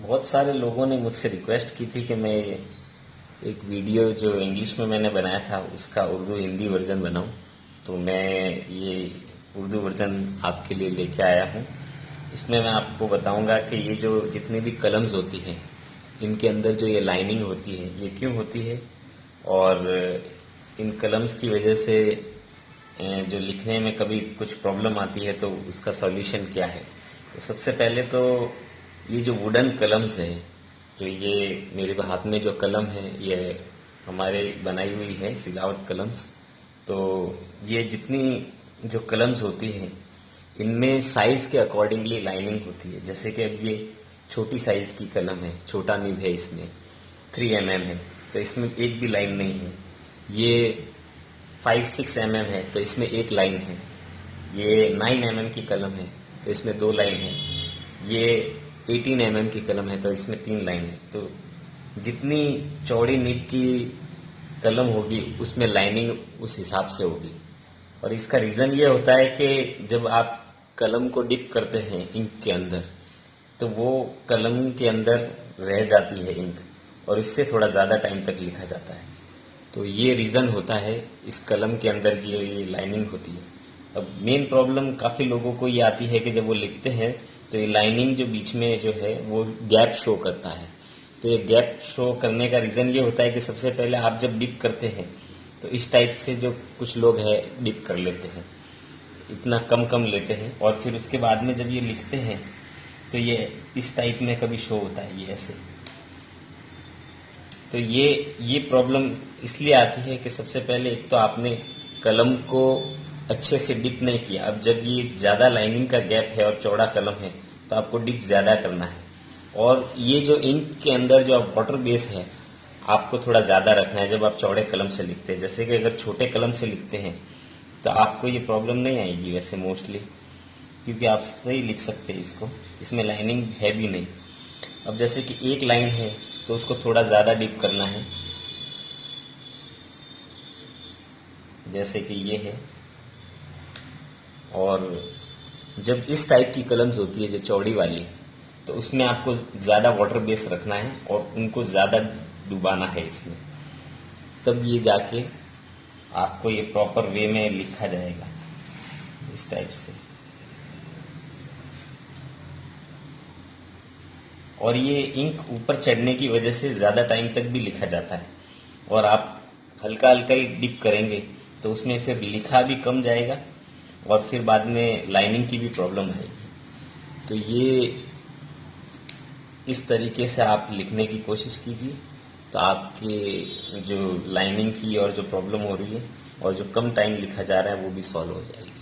बहुत सारे लोगों ने मुझसे रिक्वेस्ट की थी कि मैं एक वीडियो जो इंग्लिश में मैंने बनाया था उसका उर्दू हिंदी वर्जन बनाऊं। तो मैं ये उर्दू वर्जन आपके लिए लेके आया हूं। इसमें मैं आपको बताऊंगा कि ये जो जितनी भी कलम्स होती हैं इनके अंदर जो ये लाइनिंग होती है ये क्यों होती है, और इन कलम्स की वजह से जो लिखने में कभी कुछ प्रॉब्लम आती है तो उसका सॉल्यूशन क्या है। तो सबसे पहले तो ये जो वुडन कलम्स है, जो ये मेरे हाथ में जो कलम है ये हमारे बनाई हुई है सिलावट कलम्स। तो ये जितनी जो कलम्स होती हैं इनमें साइज के अकॉर्डिंगली लाइनिंग होती है। जैसे कि अब ये छोटी साइज की कलम है, छोटा निब है, इसमें 3 mm है तो इसमें एक भी लाइन नहीं है। ये 5-6 mm है तो इसमें एक लाइन है। ये 9 mm की कलम है तो इसमें 2 लाइन है। ये 18 mm की कलम है तो इसमें 3 लाइन है। तो जितनी चौड़ी निब की कलम होगी उसमें लाइनिंग उस हिसाब से होगी। और इसका रीज़न ये होता है कि जब आप कलम को डिप करते हैं इंक के अंदर तो वो कलम के अंदर रह जाती है इंक, और इससे थोड़ा ज़्यादा टाइम तक लिखा जाता है। तो ये रीज़न होता है इस कलम के अंदर जो ये लाइनिंग होती है। अब मेन प्रॉब्लम काफ़ी लोगों को ये आती है कि जब वो लिखते हैं तो ये लाइनिंग जो बीच में जो है वो गैप शो करता है। तो ये गैप शो करने का रीज़न ये होता है कि सबसे पहले आप जब डिप करते हैं तो इस टाइप से जो कुछ लोग हैं डिप कर लेते हैं, इतना कम कम लेते हैं, और फिर उसके बाद में जब ये लिखते हैं तो ये इस टाइप में कभी शो होता है, ये ऐसे। तो ये प्रॉब्लम इसलिए आती है कि सबसे पहले एक तो आपने कलम को अच्छे से डिप नहीं किया। अब जब ये ज़्यादा लाइनिंग का गैप है और चौड़ा कलम है तो आपको डिप ज़्यादा करना है। और ये जो इंक के अंदर जो वाटर बेस है आपको थोड़ा ज़्यादा रखना है जब आप चौड़े कलम से लिखते हैं। जैसे कि अगर छोटे कलम से लिखते हैं तो आपको ये प्रॉब्लम नहीं आएगी वैसे मोस्टली, क्योंकि आप सही लिख सकते हैं इसको, इसमें लाइनिंग है भी नहीं। अब जैसे कि एक लाइन है तो उसको थोड़ा ज़्यादा डीप करना है, जैसे कि ये है। और जब इस टाइप की कलम्स होती है जो चौड़ी वाली, तो उसमें आपको ज़्यादा वाटर बेस रखना है और उनको ज़्यादा डुबाना है इसमें, तब ये जाके आपको ये प्रॉपर वे में लिखा जाएगा इस टाइप से। और ये इंक ऊपर चढ़ने की वजह से ज़्यादा टाइम तक भी लिखा जाता है। और आप हल्का हल्का ही डिप करेंगे तो उसमें फिर लिखा भी कम जाएगा और फिर बाद में लाइनिंग की भी प्रॉब्लम आएगी। तो ये इस तरीके से आप लिखने की कोशिश कीजिए, तो आपके जो लाइनिंग की और जो प्रॉब्लम हो रही है और जो कम टाइम लिखा जा रहा है वो भी सॉल्व हो जाएगी।